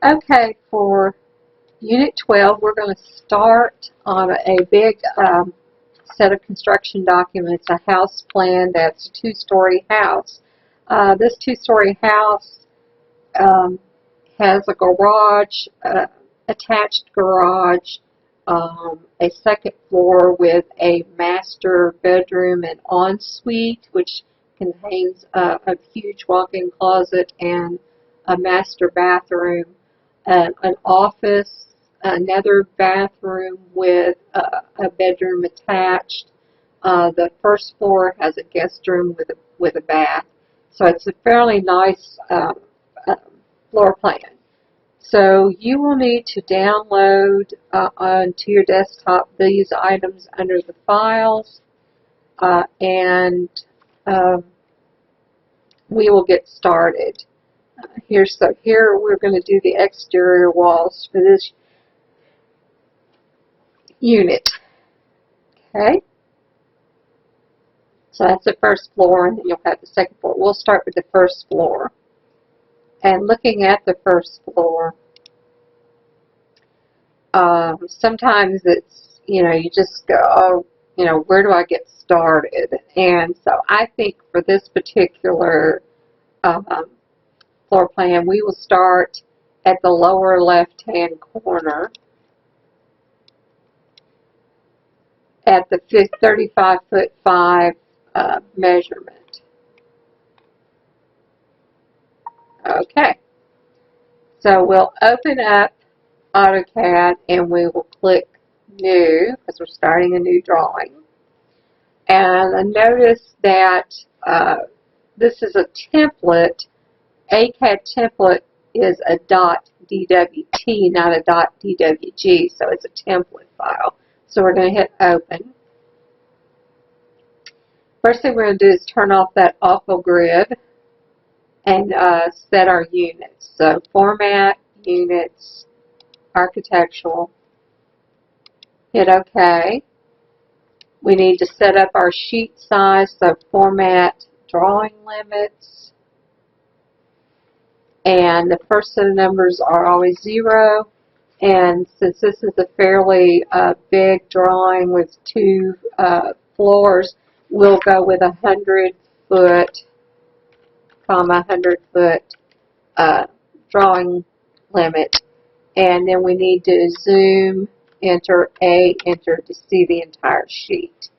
Okay, for Unit 12, we're going to start on a big set of construction documents, a house plan that's a two-story house. This two-story house has a garage, attached garage, a second floor with a master bedroom and ensuite, which contains a huge walk-in closet and a master bathroom, an office, another bathroom with a bedroom attached. The first floor has a guest room with a bath. So it's a fairly nice floor plan. So you will need to download onto your desktop these items under the files, and we will get started. Here we're going to do the exterior walls for this unit. Okay, so that's the first floor, and then you'll have the second floor. We'll start with the first floor. And looking at the first floor, sometimes it's, you just go, oh, where do I get started? And so I think for this particular floor plan, we will start at the lower left-hand corner at the 35'5" measurement. Okay, so we'll open up Autocad and we will click New because we're starting a new drawing. And notice that this is a template. ACAD template is a .dwt, not a .dwg, so it's a template file. So we're going to hit Open. First thing we're going to do is turn off that awful grid and set our units. So Format, Units, Architectural, hit OK. We need to set up our sheet size, so Format, Drawing Limits, and the first set of numbers are always 0. And since this is a fairly big drawing with 2 floors, we'll go with 100-foot, 100-foot drawing limit. And then we need to zoom, enter to see the entire sheet.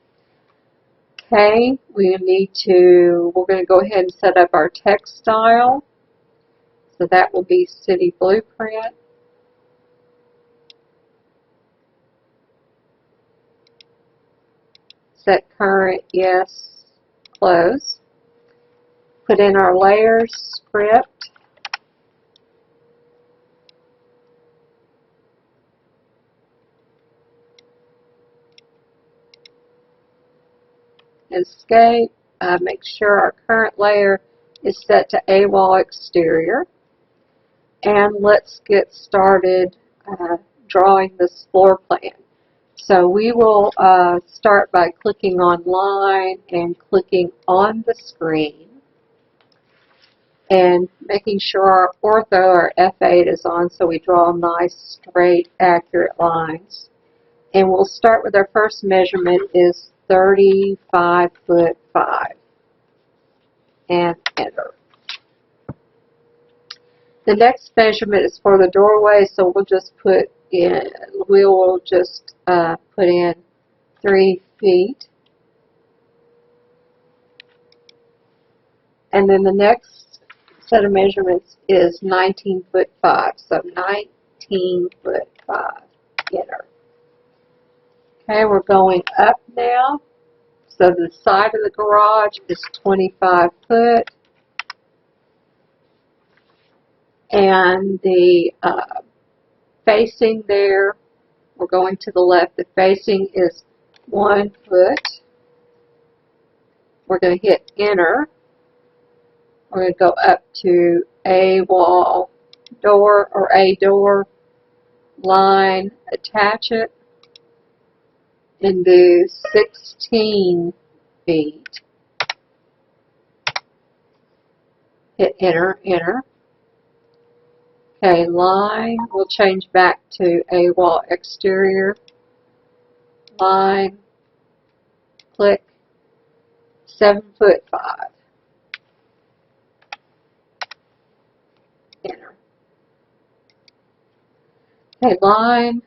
Okay, we're going to go ahead and set up our text style. So that will be City Blueprint. Set current, yes, close. Put in our layers script. Escape. Make sure our current layer is set to A-wall exterior. And let's get started drawing this floor plan. So we will start by clicking on Line and clicking on the screen and making sure our ortho or F8 is on so we draw nice, straight, accurate lines. And we'll start with our first measurement is 35'5" and enter. The next measurement is for the doorway, so we'll just put in 3 feet. And then the next set of measurements is 19'5", so 19'5", enter. Okay, we're going up now. So the side of the garage is 25 foot. And the facing there, we're going to the left, the facing is 1 foot. We're going to hit enter. We're going to go up to a wall door or a door line, attach it, and do 16 feet. Hit enter, enter. Okay, line, we'll change back to a wall exterior. Line, click, 7'5". Enter. Okay, line,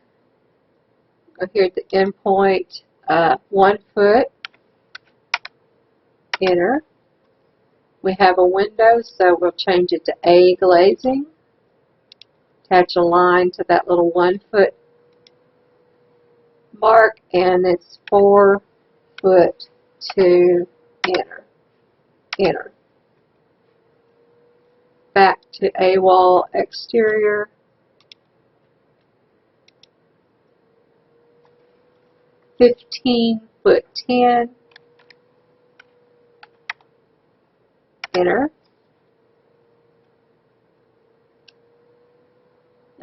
go here at the end point, 1 foot, enter. We have a window, so we'll change it to A glazing. Attach a line to that little 1 foot mark, and it's 4 foot 2, enter, enter. Back to A wall exterior. 15'10", enter.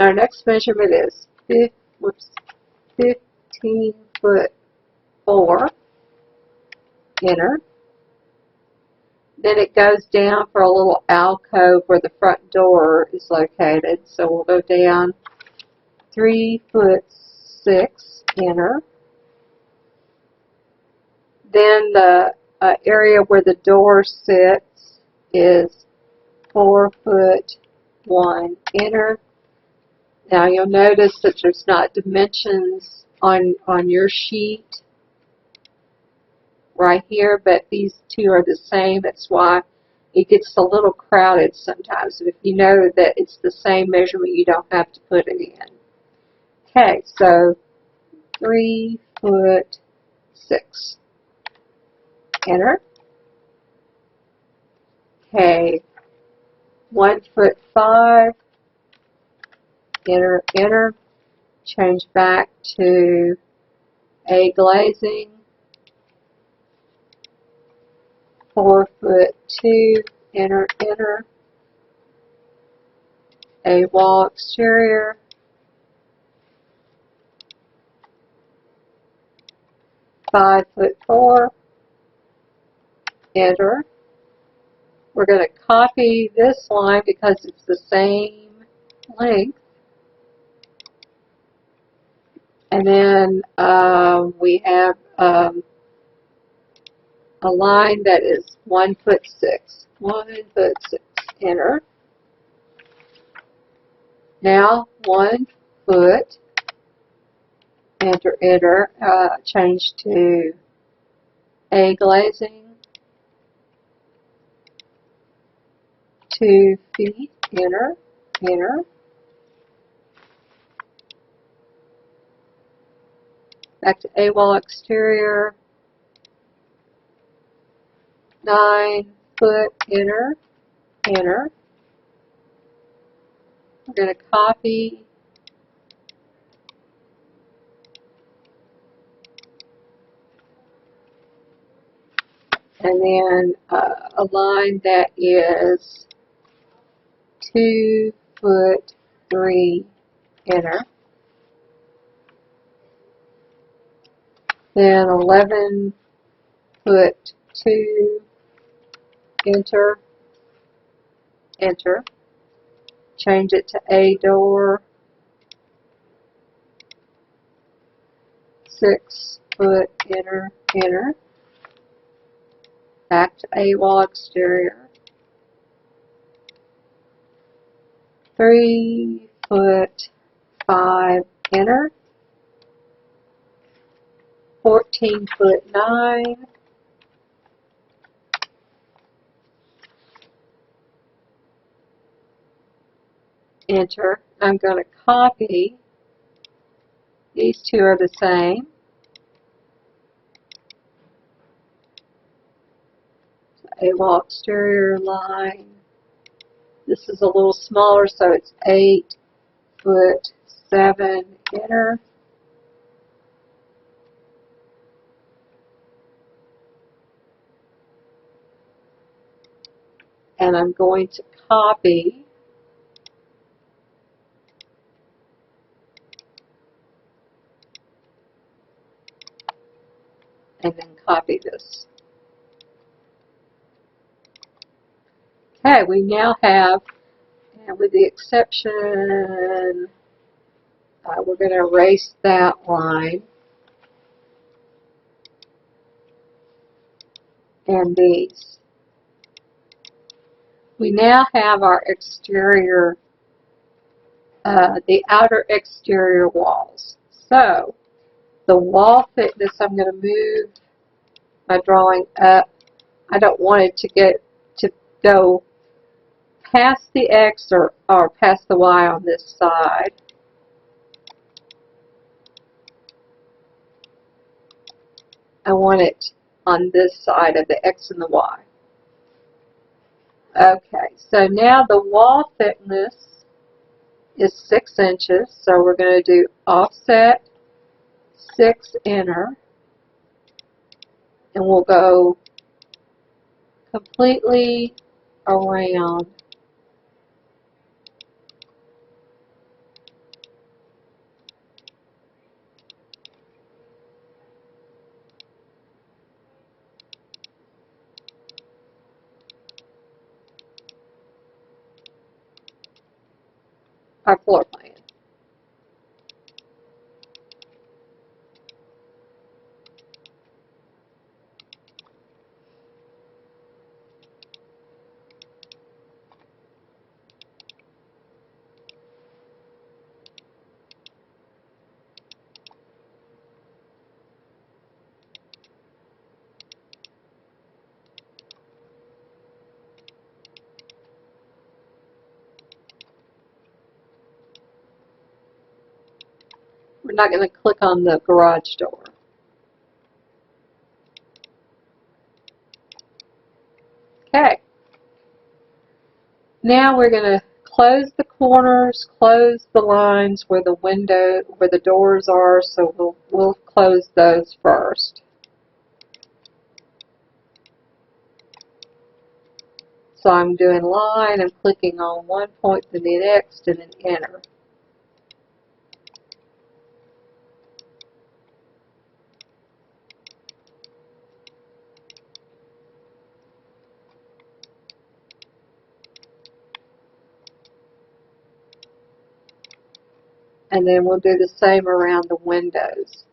Our next measurement is 15'4", enter. Then it goes down for a little alcove where the front door is located. So we'll go down 3'6", enter. Then the area where the door sits is 4'1", enter. Now you'll notice that there's not dimensions on your sheet right here, but these two are the same. That's why it gets a little crowded sometimes. If you know that it's the same measurement, you don't have to put it in. Okay, so 3'6", enter. Okay, 1'5", enter, enter. Change back to A glazing, 4'2", enter, enter. A wall exterior, 5'4", enter. We're going to copy this line because it's the same length. And then we have a line that is 1'6". 1'6", enter. Now 1 foot, enter, enter. Change to A glazing, 2 feet, enter, enter. Back to A wall exterior, 9 foot, enter, enter. We're going to copy and then a line that is 2'3", enter. Then 11'2", enter, enter. Change it to A door, 6 foot, enter, enter. Back to A wall exterior, 3'5", enter. 14'9", enter. I'm going to copy. These two are the same. A wall exterior line. This is a little smaller, so it's 8'7", enter. And I'm going to copy and then copy this. Okay, we now have And with the exception, we're going to erase that line and these. We now have our exterior, the outer exterior walls. So, the wall thickness, I'm going to move my drawing up. I don't want it to go past the X or past the Y on this side. I want it on this side of the X and the Y. Okay, so now the wall thickness is 6 inches, so we're going to do offset 6 inner, and we'll go completely around our floor plan. We're not going to click on the garage door. Okay. Now we're going to close the corners, close the lines where the doors are, so we'll close those first. So I'm doing line, I'm clicking on one point, then the next, and then enter. And then we'll do the same around the windows.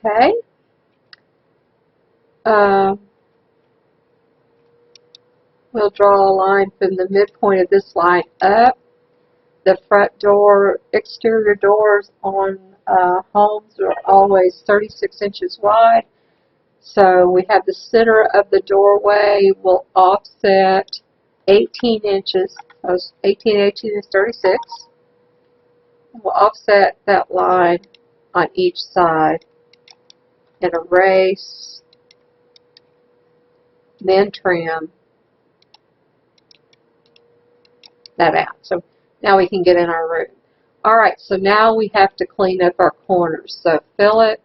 Okay. We'll draw a line from the midpoint of this line up. The front door, exterior doors on homes are always 36 inches wide. So we have the center of the doorway will offset 18 inches. So 18 is 36. We'll offset that line on each side and erase, then trim that out. So now we can get in our room. Alright, so now we have to clean up our corners. So fill it.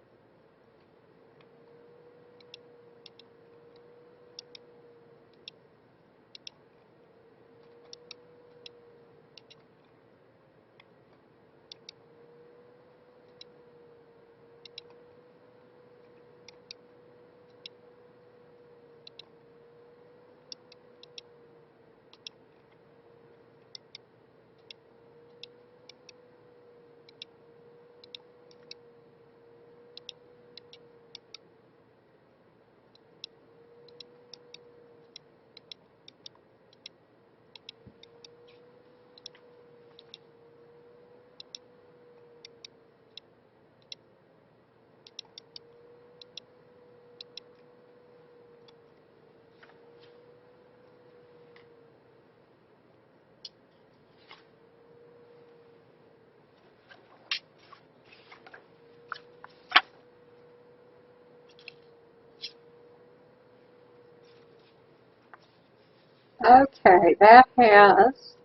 Okay, that has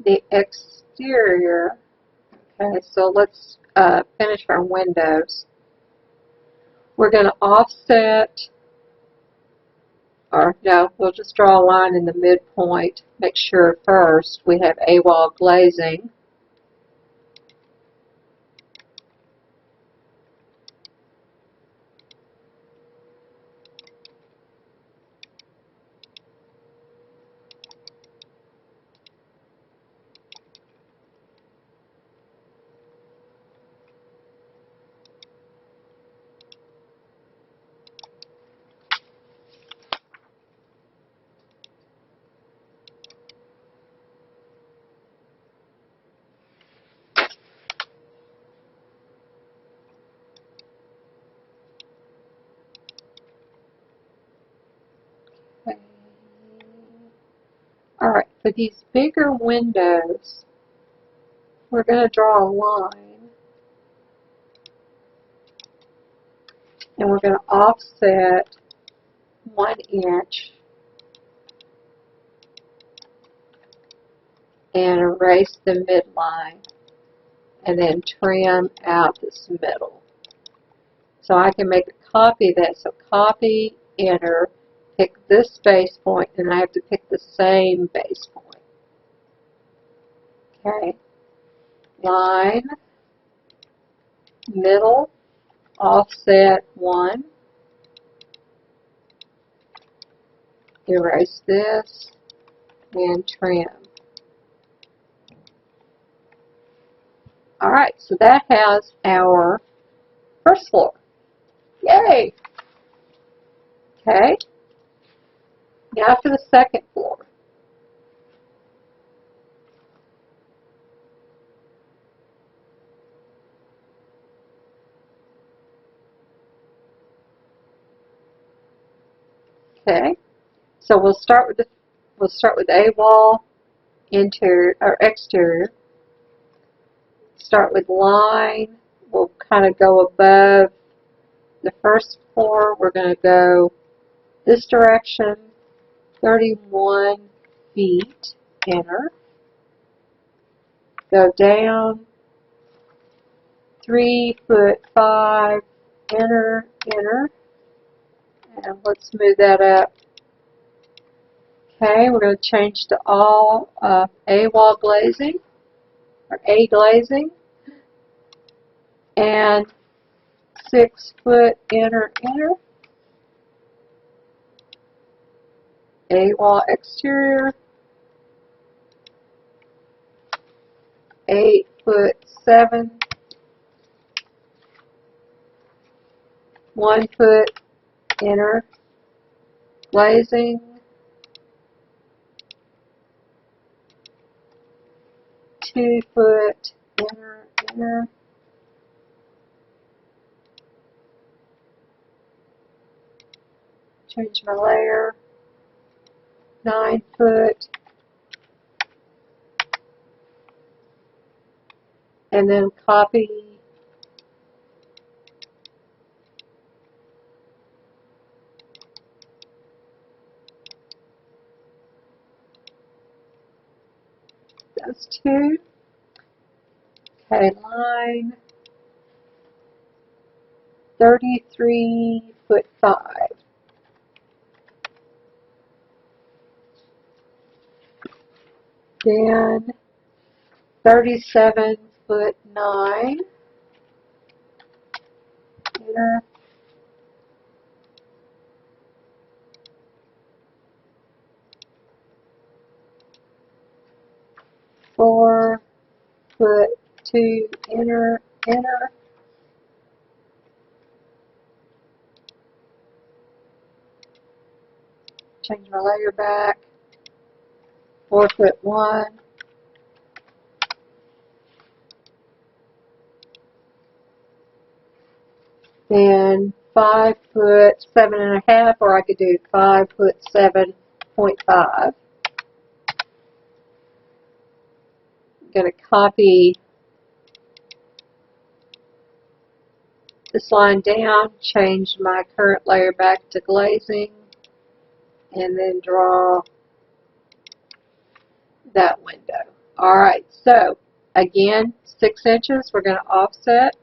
the exterior. Okay, so let's finish our windows. We're going to offset, or no, we'll just draw a line in the midpoint. Make sure first we have A-wall glazing. Okay. Alright, for these bigger windows, we're going to draw a line, and we're going to offset 1 inch and erase the midline, and then trim out this middle. So I can make a copy of that. So copy, enter, pick this base point, and I have to pick the same base point. Okay. Line, middle, offset 1, erase this, and trim. Alright, so that has our first floor. Yay! Okay, now for the second floor. Okay, so we'll start with A wall, interior or exterior. Start with line. We'll kind of go above the first floor. We're going to go this direction, 31 feet. Enter. Go down 3'5". Enter. Enter. And let's move that up. Okay, we're going to change to all A-wall glazing, or A glazing, and 6 foot, enter, enter, A-wall exterior, 8'7", 1 foot, enter, glazing, 2 foot, enter, enter, change my layer, 9 foot, and then copy those two. Okay, line 33'5". Then 37'9". Enter. 4'2". Enter. Enter. Change my layer back. 4'1". Then 5'7.5", or I could do 5'7.5". I'm going to copy this line down, change my current layer back to glazing, and then draw that window. Alright, so again, 6 inches, we're going to offset.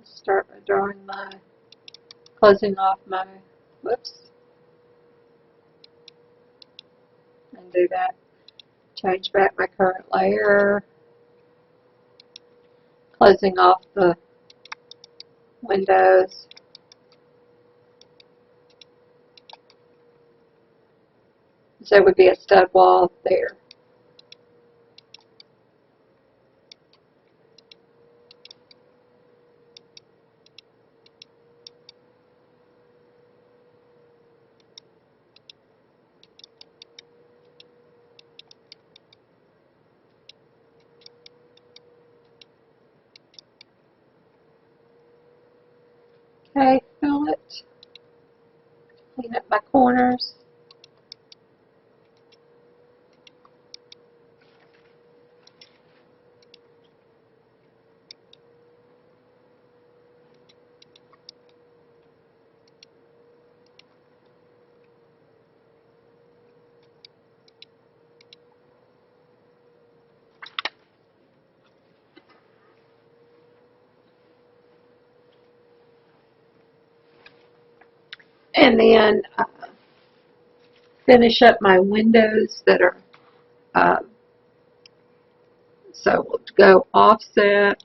Start by drawing my, closing off my, whoops, and do that. Change back my current layer, closing off the windows. So there would be a stud wall there. Okay, fill it. Clean up my corners. And then finish up my windows that are, so we'll go offset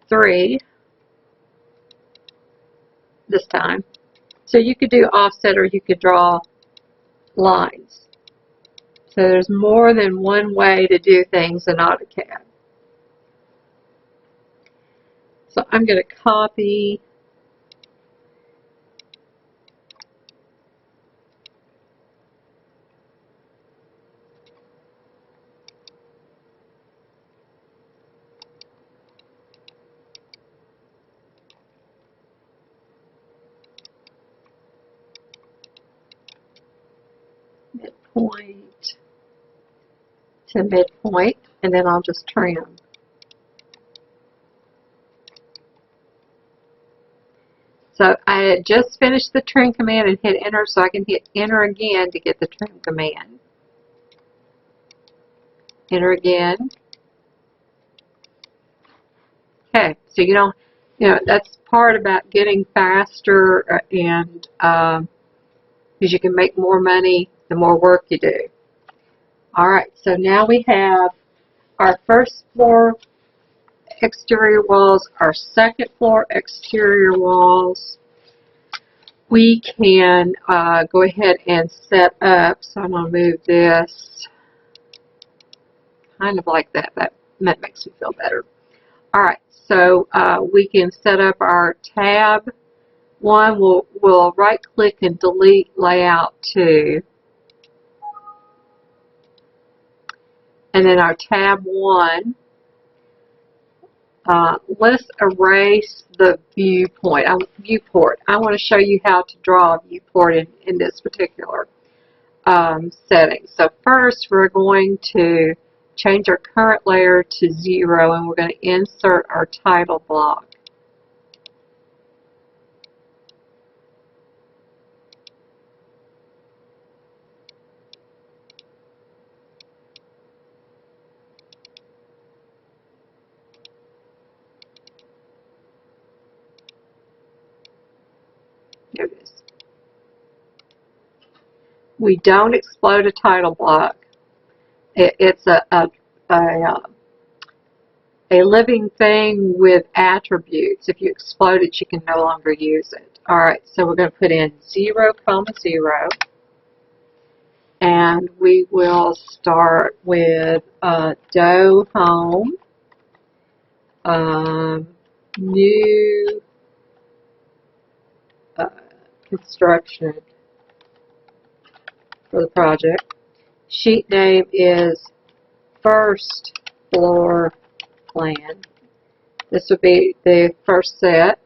3 this time. So you could do offset or you could draw lines. So there's more than one way to do things in AutoCAD. So I'm going to copy midpoint to midpoint, and then I'll just trim. So I had just finished the trim command and hit enter, so I can hit enter again to get the trim command. Enter again. Okay, so you don't, that's part about getting faster and because you can make more money the more work you do. Alright, so now we have our first floor exterior walls, our second floor exterior walls. We can go ahead and set up, so I'm going to move this kind of like that. That makes me feel better. Alright, so we can set up our tab 1. We'll right click and delete layout 2. And then our tab 1, let's erase the viewport. I want to show you how to draw a viewport in this particular setting. So first we're going to change our current layer to 0 and we're going to insert our title block. There it is. We don't explode a title block. It's a living thing with attributes. If you explode it, you can no longer use it. Alright, so we're going to put in 0, 0, and we will start with dough home. new construction for the project. Sheet name is first floor plan. This would be the first set.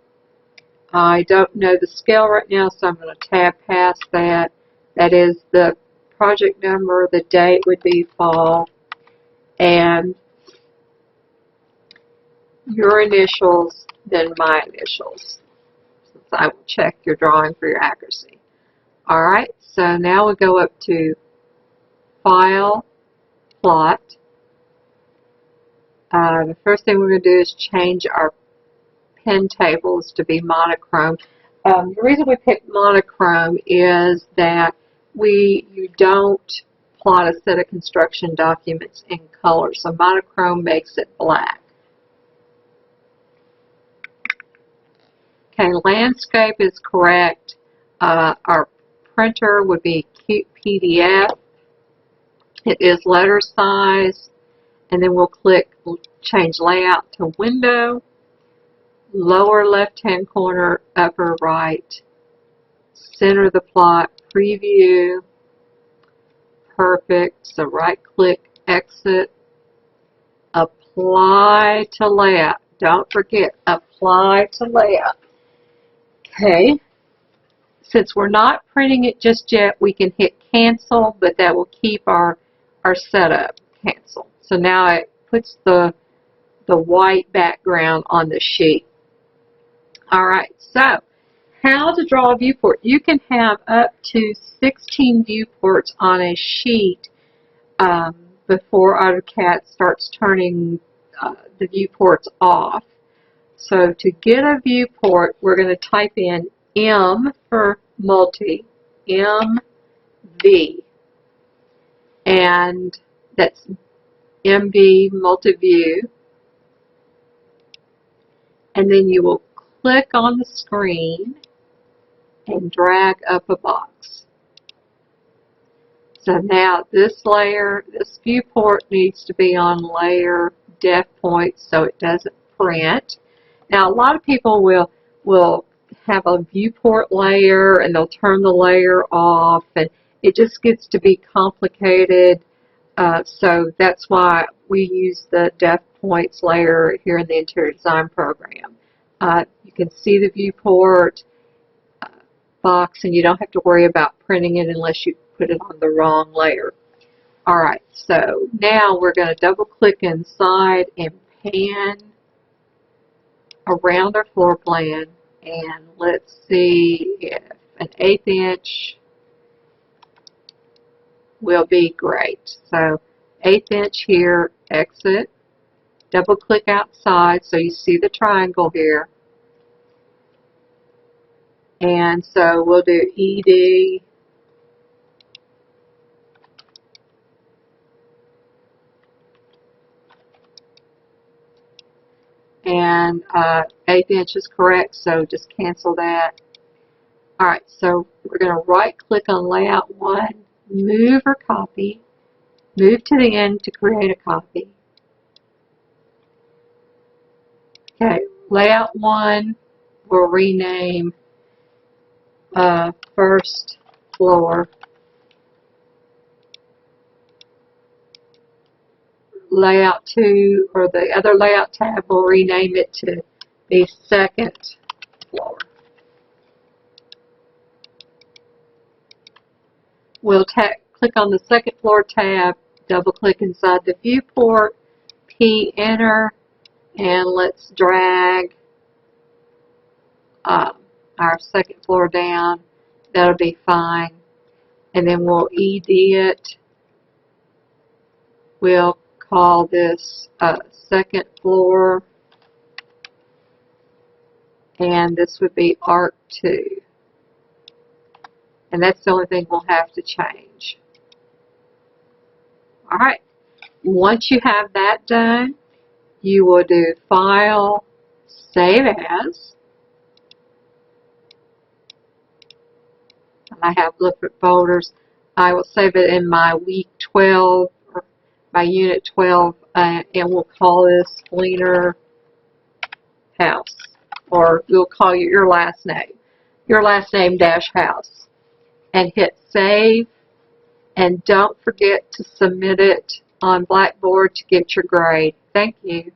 I don't know the scale right now, so I'm going to tab past that. That is the project number, the date would be fall, and your initials, then my initials, since I will check your drawing for your accuracy. Alright, so now we go up to File, Plot. The first thing we're going to do is change our pen tables to be monochrome. The reason we picked monochrome is that you don't plot a set of construction documents in color, so monochrome makes it black. Okay, landscape is correct. Our printer would be PDF. It is letter size, and then we'll click change layout to window, lower left hand corner, upper right, center the plot, preview, perfect. So right click, exit, apply to layout. Don't forget, apply to layout. Okay, since we're not printing it just yet, we can hit cancel, but that will keep our setup. Cancel. So now it puts the white background on the sheet. Alright, so how to draw a viewport. You can have up to 16 viewports on a sheet before Autocad starts turning the viewports off. So to get a viewport, we're going to type in M for multi, MV, and that's MV multi-view, and then you will click on the screen and drag up a box. So now this layer, this viewport needs to be on layer def point so it doesn't print. Now a lot of people will have a viewport layer and they'll turn the layer off, and it just gets to be complicated. So that's why we use the def points layer here in the interior design program. You can see the viewport box, and you don't have to worry about printing it unless you put it on the wrong layer. Alright, so now we're going to double click inside and pan around our floor plan, and let's see if an 1/8 inch will be great. So 1/8 inch here, exit, double click outside so you see the triangle here. And so we'll do ED, and 1/8 inch is correct, so just cancel that. Alright, so we're going to right click on layout 1, move or copy, move to the end to create a copy. Okay, layout 1 we'll rename first floor. Layout 2, or the other layout tab, we'll rename it to the second floor. We'll click on the second floor tab, double click inside the viewport, P enter, and let's drag our second floor down. That'll be fine. And then we'll ED it. We'll call this second floor, and this would be Arc 2. And that's the only thing we'll have to change. Alright, once you have that done, you will do File, Save As. And I have different folders. I will save it in my week 12, or my unit 12, and we'll call this Cleaner house, or we'll call you your last name dash house, and hit save. And don't forget to submit it on Blackboard to get your grade. Thank you.